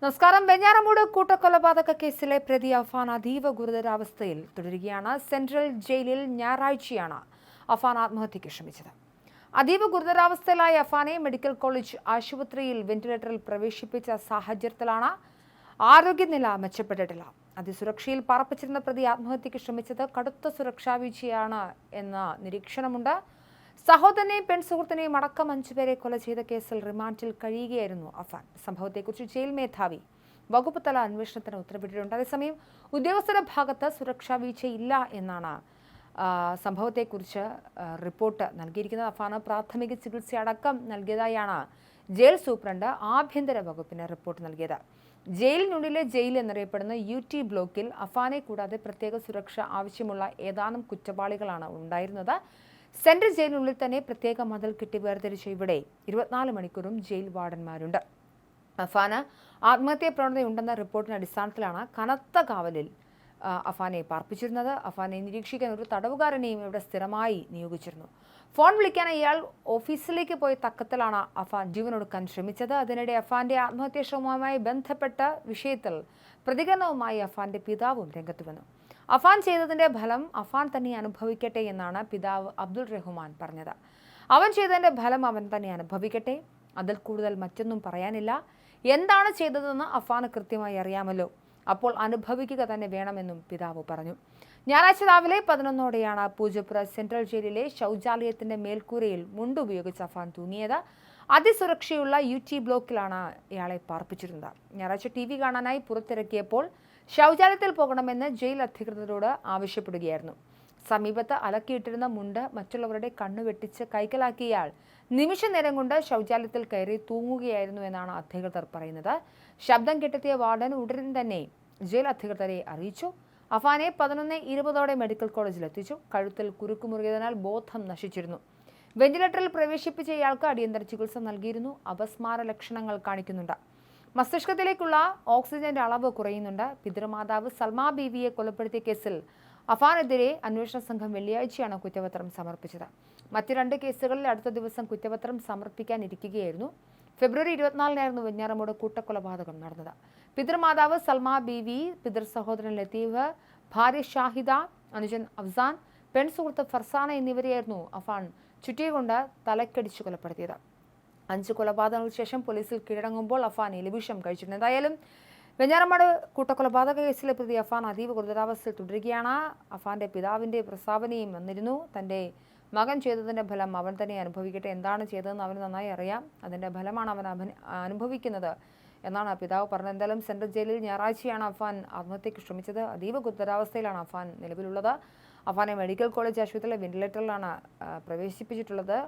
നമസ്കാരം. വെഞ്ഞാറമൂട് കൂട്ടക്കൊലപാതക കേസിലെ പ്രതി അഫാൻ അതീവ ഗുരുതരാവസ്ഥയിൽ തുടരുകയാണ്. സെൻട്രൽ ജയിലിൽ ഞായറാഴ്ചയാണ് അഫാൻ ആത്മഹത്യയ്ക്ക് ശ്രമിച്ചത്. അതീവ ഗുരുതരാവസ്ഥയിലായ അഫാനെ മെഡിക്കൽ കോളേജ് ആശുപത്രിയിൽ വെന്റിലേറ്ററിൽ പ്രവേശിപ്പിച്ച സാഹചര്യത്തിലാണ്. ആരോഗ്യനില മെച്ചപ്പെട്ടിട്ടില്ല. അതിസുരക്ഷയിൽ പാർപ്പിച്ചിരുന്ന പ്രതി ആത്മഹത്യയ്ക്ക് ശ്രമിച്ചത് കടുത്ത സുരക്ഷാ വീഴ്ചയാണ് എന്ന നിരീക്ഷണമുണ്ട്. സഹോദരനെയും പെൺസുഹൃത്തിനെയും അടക്കം 5 പേരെ കൊല ചെയ്ത കേസിൽ റിമാൻഡിൽ കഴിയുകയായിരുന്നു അഫാൻ. സംഭവത്തെക്കുറിച്ച് ജയിൽ മേധാവി വകുപ്പ് തല അന്വേഷണത്തിന് ഉത്തരവിട്ടിട്ടുണ്ട്. അതേസമയം ഉദ്യോഗസ്ഥരുടെ ഭാഗത്ത് സുരക്ഷാ വീഴ്ചയില്ല എന്നാണ് സംഭവത്തെക്കുറിച്ച് റിപ്പോർട്ട് നൽകിയിരിക്കുന്നത്. അഫാന് പ്രാഥമിക ചികിത്സ അടക്കം നൽകിയതായാണ് ജയിൽ സൂപ്രണ്ട് ആഭ്യന്തര വകുപ്പിന് റിപ്പോർട്ട് നൽകിയത്. ജയിലിനുള്ളിലെ ജയിൽ എന്നറിയപ്പെടുന്ന UT ബ്ലോക്കിൽ അഫാനെ കൂടാതെ പ്രത്യേക സുരക്ഷ ആവശ്യമുള്ള ഏതാനും കുറ്റവാളികളാണ് ഉണ്ടായിരുന്നത്. സെൻട്രൽ ജയിലിനുള്ളിൽ തന്നെ പ്രത്യേക മതിൽ കെട്ടി വേർതിരിച്ച ഇവിടെ 24 മണിക്കൂറും ജയിൽ വാർഡന്മാരുണ്ട്. അഫാന് ആത്മഹത്യാ പ്രവണതയുണ്ടെന്ന റിപ്പോർട്ടിന്റെ അടിസ്ഥാനത്തിലാണ് കനത്ത കാവലിൽ അഫാനെ പാർപ്പിച്ചിരുന്നത്. അഫാനെ നിരീക്ഷിക്കാൻ ഒരു തടവുകാരനെയും ഇവിടെ സ്ഥിരമായി നിയോഗിച്ചിരുന്നു. ഫോൺ വിളിക്കാൻ ഇയാൾ ഓഫീസിലേക്ക് പോയ തക്കത്തിലാണ് അഫാൻ ജീവനൊടുക്കാൻ ശ്രമിച്ചത്. അതിനിടെ അഫാന്റെ ആത്മഹത്യാ ശ്രമവുമായി ബന്ധപ്പെട്ട വിഷയത്തിൽ പ്രതികരണവുമായി അഫാന്റെ പിതാവും രംഗത്ത് വന്നു. അഫാൻ ചെയ്തതിന്റെ ഫലം അഫാൻ തന്നെ അനുഭവിക്കട്ടെ എന്നാണ് പിതാവ് അബ്ദുൾ റഹ്മാൻ പറഞ്ഞത്. അവൻ ചെയ്തതിന്റെ ഫലം അവൻ തന്നെ അനുഭവിക്കട്ടെ, അതിൽ കൂടുതൽ മറ്റൊന്നും പറയാനില്ല. എന്താണ് ചെയ്തതെന്ന് അഫാന് കൃത്യമായി അറിയാമല്ലോ, അപ്പോൾ അനുഭവിക്കുക തന്നെ വേണമെന്നും പിതാവ് പറഞ്ഞു. ഞായറാഴ്ച രാവിലെ 11ഓടെയാണ് പൂജപ്പുര സെൻട്രൽ ജയിലിലെ ശൗചാലയത്തിന്റെ മേൽക്കൂരയിൽ മുണ്ടുപയോഗിച്ച് അഫാൻ തൂങ്ങിയത്. അതിസുരക്ഷയുള്ള UT ബ്ലോക്കിലാണ് ഇയാളെ പാർപ്പിച്ചിരുന്നത്. ഞായറാഴ്ച TV കാണാനായി പുറത്തിറക്കിയപ്പോൾ ശൗചാലയത്തിൽ പോകണമെന്ന് ജയിൽ അധികൃതരോട് ആവശ്യപ്പെടുകയായിരുന്നു. സമീപത്ത് അലക്കിയിട്ടിരുന്ന മുണ്ട് മറ്റുള്ളവരുടെ കണ്ണു വെട്ടിച്ച് കൈക്കലാക്കിയ ഇയാൾ നിമിഷ നേരം കൊണ്ട് ശൗചാലയത്തിൽ കയറി തൂങ്ങുകയായിരുന്നു എന്നാണ് അധികൃതർ പറയുന്നത്. ശബ്ദം കെട്ടെത്തിയ വാർഡൻ ഉടൻ തന്നെ ജയിൽ അധികൃതരെ അറിയിച്ചു. അഫാനെ 11:20 മെഡിക്കൽ കോളേജിൽ എത്തിച്ചു. കഴുത്തിൽ കുരുക്കുമുറിയതിനാൽ ബോധം നശിച്ചിരുന്നു. വെന്റിലേറ്ററിൽ പ്രവേശിപ്പിച്ച ഇയാൾക്ക് അടിയന്തര ചികിത്സ നൽകിയിരുന്നു. അപസ്മാര ലക്ഷണങ്ങൾ കാണിക്കുന്നുണ്ട്. മസ്തിഷ്കത്തിലേക്കുള്ള ഓക്സിജന്റെ അളവ് കുറയുന്നുണ്ട്. പിതൃമാതാവ് സൽമാ ബീവിയെ കൊലപ്പെടുത്തിയ കേസിൽ അഫാനെതിരെ അന്വേഷണ സംഘം വെള്ളിയാഴ്ചയാണ് കുറ്റപത്രം സമർപ്പിച്ചത്. മറ്റ് 2 കേസുകളിൽ അടുത്ത ദിവസം കുറ്റപത്രം സമർപ്പിക്കാനിരിക്കുകയായിരുന്നു. ഫെബ്രുവരി 24-നായിരുന്നു വെഞ്ഞാറമൂട് കൂട്ടക്കൊലപാതകം നടന്നത്. പിതൃമാതാവ് സൽമാ ബീവി, പിതൃ സഹോദരൻ ലത്തീഫ്, ഭാര്യ ഷാഹിദ, അനുജൻ അഫ്സാൻ, പെൺസുഹൃത്ത് ഫർസാന എന്നിവരെയായിരുന്നു അഫാൻ ചുറ്റികൊണ്ട് തലക്കടിച്ചു കൊലപ്പെടുത്തിയത്. 5 കൊലപാതകങ്ങൾക്ക് ശേഷം പോലീസിൽ കീഴടങ്ങുമ്പോൾ അഫാൻ എലിവിഷം കഴിച്ചിട്ടുണ്ട്. എന്തായാലും വെഞ്ഞാറമൂട് കൂട്ടക്കൊലപാതക കേസിലെ പ്രതി അഫാൻ അതീവ ഗുരുതരാവസ്ഥയിൽ തുടരുകയാണ്. അഫാന്റെ പിതാവിന്റെ പ്രസ്താവനയും വന്നിരുന്നു. തന്റെ മകൻ ചെയ്തതിന്റെ ഫലം അവൻ തന്നെ അനുഭവിക്കട്ടെ. എന്താണ് ചെയ്തതെന്ന് അവന് നന്നായി അറിയാം. അതിന്റെ ഫലമാണ് അവൻ അനുഭവിക്കുന്നത് എന്നാണ് പിതാവ് പറഞ്ഞത്. എന്തായാലും സെൻട്രൽ ജയിലിൽ ഞായറാഴ്ചയാണ് അഫാൻ ആത്മഹത്യയ്ക്ക് ശ്രമിച്ചത്. അതീവ ഗുരുതരാവസ്ഥയിലാണ് അഫാൻ നിലവിലുള്ളത്. അഫാനെ മെഡിക്കൽ കോളേജ് ആശുപത്രിയിലെ വെന്റിലേറ്ററിലാണ് പ്രവേശിപ്പിച്ചിട്ടുള്ളത്.